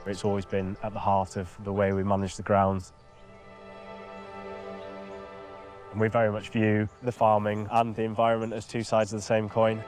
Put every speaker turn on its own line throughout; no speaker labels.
It's always been at the heart of the way we manage the grounds. And we very much view the farming and the environment as two sides of the same coin.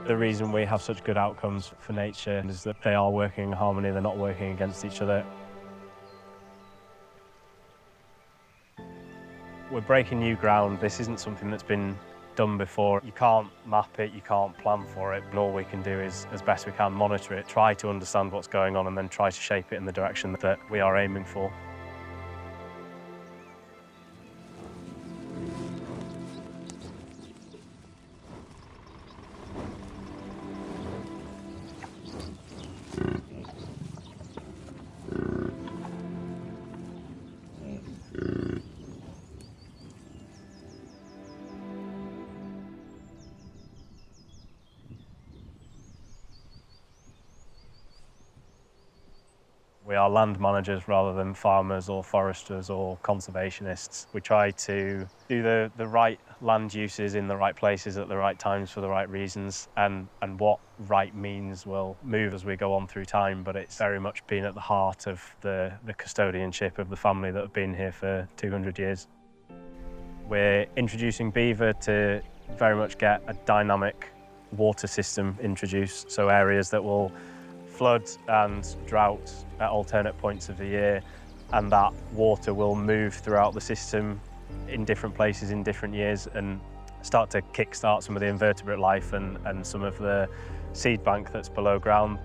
The reason we have such good outcomes for nature is that they are working in harmony, they're not working against each other. We're breaking new ground. This isn't something that's been done before. You can't map it, you can't plan for it, and all we can do is, as best we can, monitor it, try to understand what's going on and then try to shape it in the direction that we are aiming for. We are land managers rather than farmers or foresters or conservationists. We try to do the right land uses in the right places at the right times for the right reasons, and what right means will move as we go on through time, but it's very much been at the heart of the custodianship of the family that have been here for 200 years. We're introducing beaver to very much get a dynamic water system introduced, so areas that will flood and drought at alternate points of the year, and that water will move throughout the system in different places in different years and start to kick-start some of the invertebrate life and some of the seed bank that's below ground.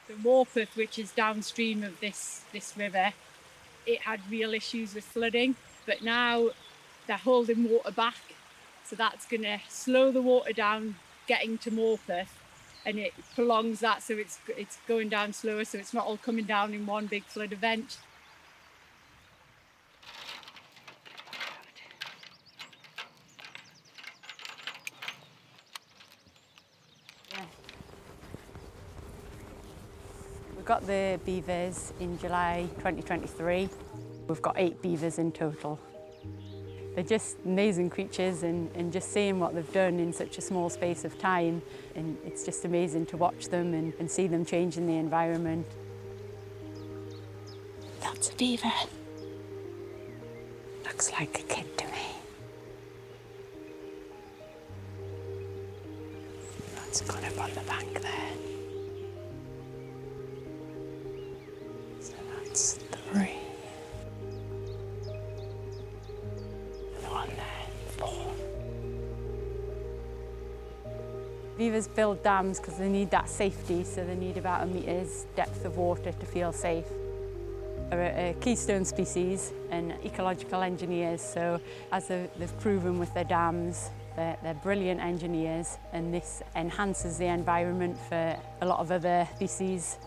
The Wallington, which is downstream of this river, it had real issues with flooding, but now they're holding water back, so that's going to slow the water down getting to Morpeth, and it prolongs that, so it's going down slower, so it's not all coming down in one big flood event.
We got the beavers in July 2023. We've got 8 beavers in total. They're just amazing creatures, and just seeing what they've done in such a small space of time, and it's just amazing to watch them and see them changing the environment. That's a beaver. Looks like a kid to me. That's gone up on the bank there. So that's 3. Another one there, 4. Beavers build dams because they need that safety, so they need about 1 meter's depth of water to feel safe. They're a keystone species and ecological engineers, so as they've proven with their dams, they're brilliant engineers, and this enhances the environment for a lot of other species.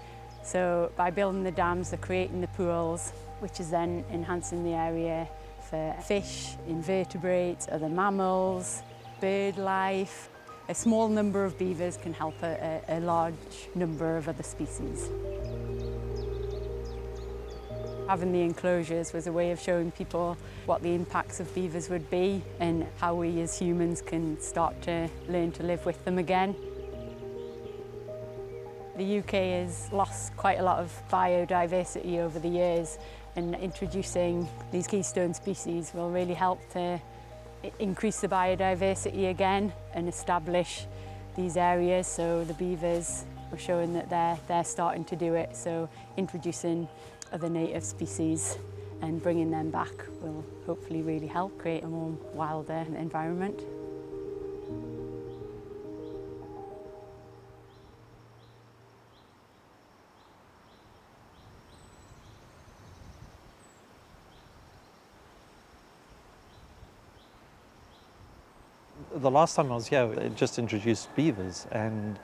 So by building the dams, they're creating the pools, which is then enhancing the area for fish, invertebrates, other mammals, bird life. A small number of beavers can help a large number of other species. Having the enclosures was a way of showing people what the impacts of beavers would be and how we as humans can start to learn to live with them again. The UK has lost quite a lot of biodiversity over the years, and introducing these keystone species will really help to increase the biodiversity again and establish these areas, so the beavers are showing that they're starting to do it, so introducing other native species and bringing them back will hopefully really help create a more wilder environment.
The last time I was here, they just introduced beavers, and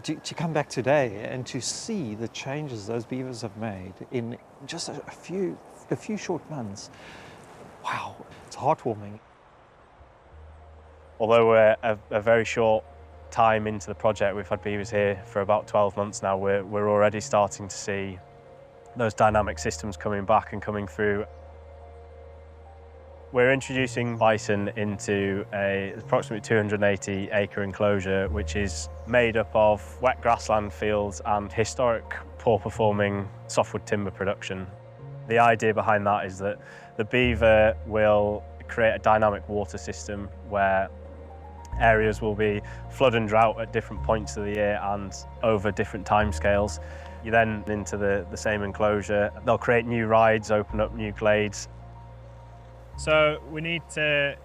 to come back today and to see the changes those beavers have made in just a few short months, wow, it's heartwarming.
Although we're a very short time into the project, we've had beavers here for about 12 months now, we're already starting to see those dynamic systems coming back and coming through. We're introducing bison into a approximately 280 acre enclosure, which is made up of wet grassland fields and historic poor performing softwood timber production. The idea behind that is that the beaver will create a dynamic water system where areas will be flood and drought at different points of the year and over different timescales. You then into the same enclosure, they'll create new rides, open up new glades.
So we need to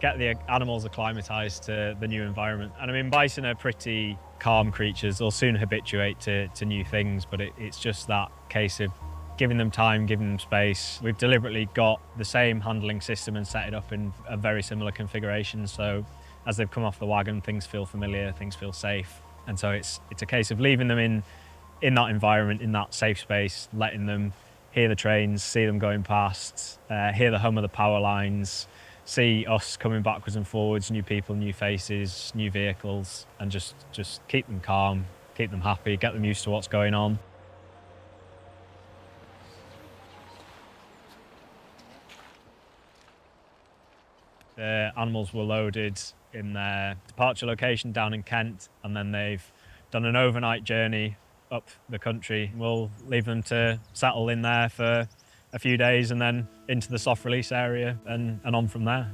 get the animals acclimatised to the new environment. And I mean, bison are pretty calm creatures. They'll soon habituate to new things, but it's just that case of giving them time, giving them space. We've deliberately got the same handling system and set it up in a very similar configuration. So as they've come off the wagon, things feel familiar, things feel safe. And so it's a case of leaving them in that environment, in that safe space, letting them hear the trains, see them going past, hear the hum of the power lines, see us coming backwards and forwards, new people, new faces, new vehicles, and just keep them calm, keep them happy, get them used to what's going on. The animals were loaded in their departure location down in Kent, and then they've done an overnight journey up the country. We'll leave them to settle in there for a few days and then into the soft release area and on from there.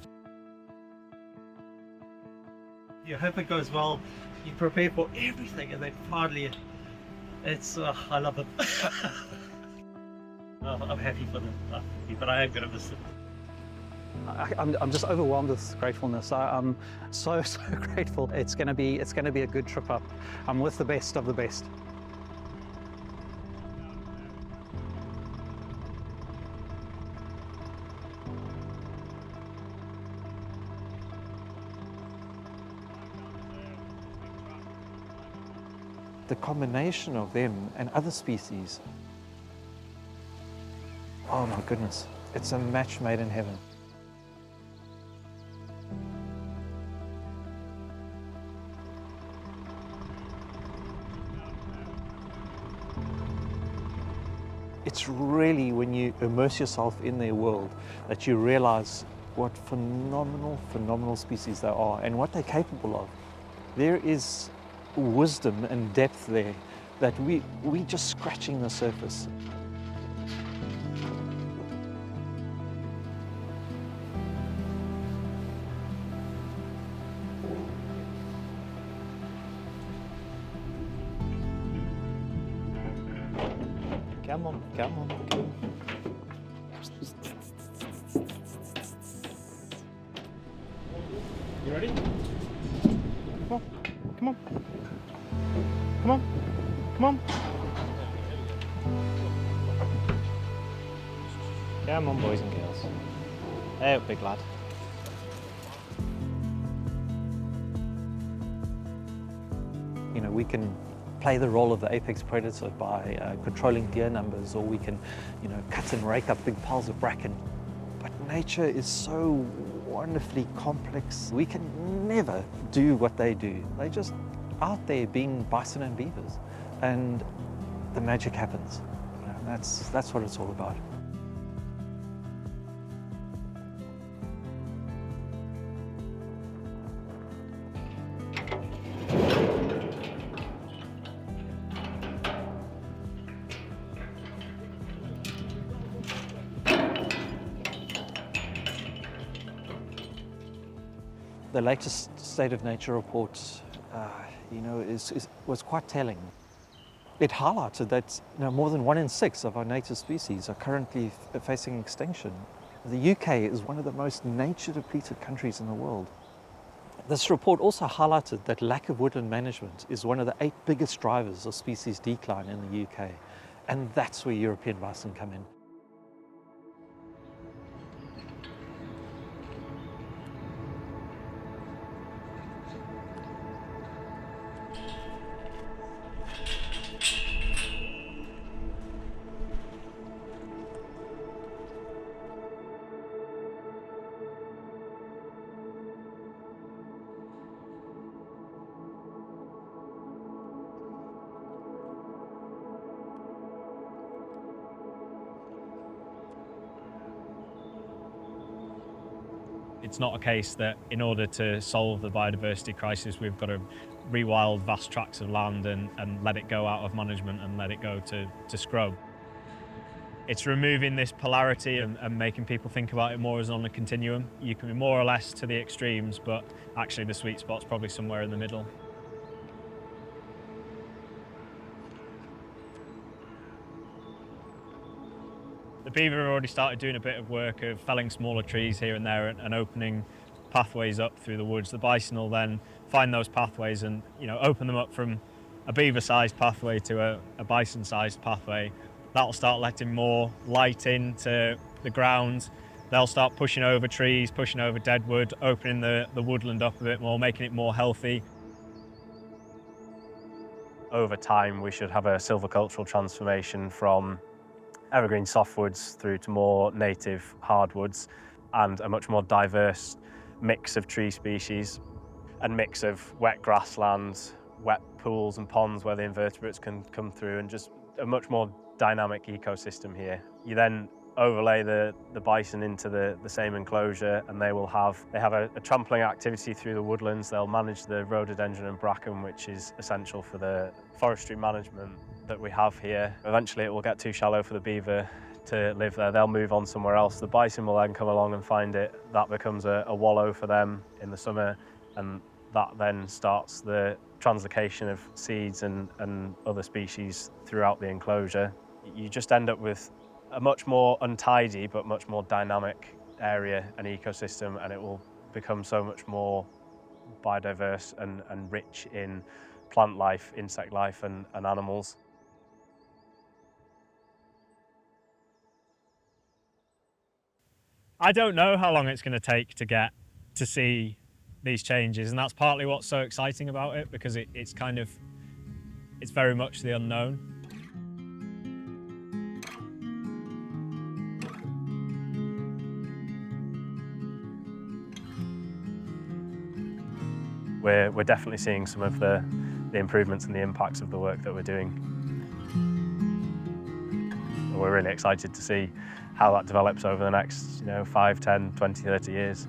You hope it goes well, you prepare for everything, and then finally I love it. I'm happy for them, but I am going to miss them.
I'm just overwhelmed with gratefulness. I'm so grateful. It's going to be a good trip up. I'm with the best of the best.
The combination of them and other species, oh my goodness, it's a match made in heaven. It's really when you immerse yourself in their world that you realize what phenomenal species they are and what they're capable of. There is wisdom and depth there that we just scratching the surface.
Come on. You ready? Come on. Come on, boys and girls. Hey, big lad.
You know, we can play the role of the apex predator by controlling deer numbers, or we can, cut and rake up big piles of bracken. But nature is so wonderfully complex. We can never do what they do. They're just out there being bison and beavers, and the magic happens. That's what it's all about. The latest State of Nature report was quite telling. It highlighted that more than 1 in 6 of our native species are currently facing extinction. The UK is one of the most nature-depleted countries in the world. This report also highlighted that lack of woodland management is one of the 8 biggest drivers of species decline in the UK, and that's where European bison come in.
It's not a case that in order to solve the biodiversity crisis, we've got to rewild vast tracts of land and let it go out of management and let it go to scrub. It's removing this polarity and making people think about it more as on a continuum. You can be more or less to the extremes, but actually the sweet spot's probably somewhere in the middle. The beaver have already started doing a bit of work of felling smaller trees here and there and opening pathways up through the woods. The bison will then find those pathways and open them up from a beaver-sized pathway to a bison-sized pathway. That'll start letting more light into the ground. They'll start pushing over trees, pushing over deadwood, opening the woodland up a bit more, making it more healthy.
Over time, we should have a silvicultural transformation from evergreen softwoods through to more native hardwoods and a much more diverse mix of tree species and mix of wet grasslands, wet pools and ponds where the invertebrates can come through, and just a much more dynamic ecosystem here. You then overlay the bison into the same enclosure, and they have a trampling activity through the woodlands. They'll manage the rhododendron and bracken, which is essential for the forestry management that we have here. Eventually it will get too shallow for the beaver to live there. They'll move on somewhere else. The bison will then come along and find it. That becomes a wallow for them in the summer, and that then starts the translocation of seeds and other species throughout the enclosure. You just end up with a much more untidy but much more dynamic area and ecosystem, and it will become so much more biodiverse and rich in plant life, insect life and animals.
I don't know how long it's going to take to get to see these changes, and that's partly what's so exciting about it, because it's very much the unknown.
We're definitely seeing some of the improvements and the impacts of the work that we're doing. We're really excited to see how that develops over the next 5, 10, 20, 30 years.